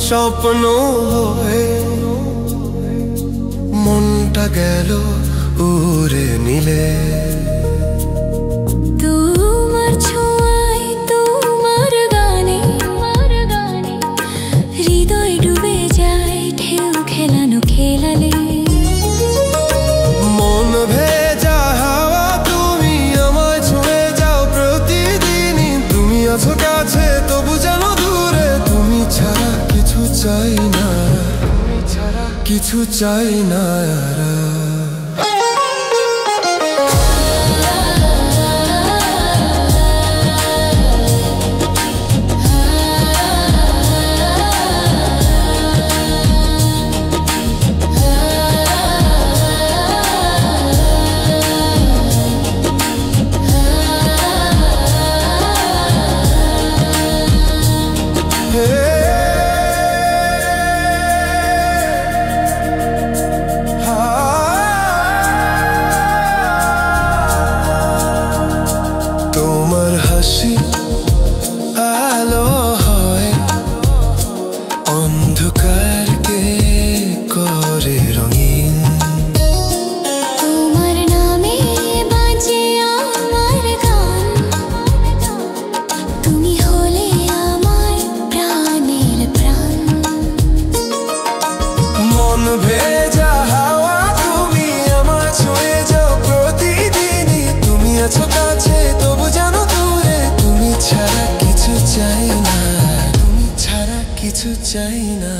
স্বপ্ন হয়ে মনটা গেল উড়ে নীলে। তোমার ছোঁয়ায় তোমার গানে হৃদয় ডুবে যায় ঢেউ খেলানো খেলালে। মন ভেজা হাওয়া তুমি আমায় ছুঁয়ে যাও প্রতিদিনই। তুমি আছো কাছে তবু যেন দূরে। তুমি ছাড়া কিছু চাই না, তুমি ছাড়া কিছু চাই না। তোমার হাসি আলো হয় অন্ধকারকে করে রঙিন। তোমার নামে বাজে আমার গান, তুমি হলে আমার প্রাণের প্রাণ। মন ভেজা হাওয়া তুমি আমার ছুঁয়ে যাও প্রতিদিনই। তুমি আছো কাছে তবু জানো দূরে। তুমি ছাড়া কিছু চাই না, তুমি ছাড়া কিছু চাই না।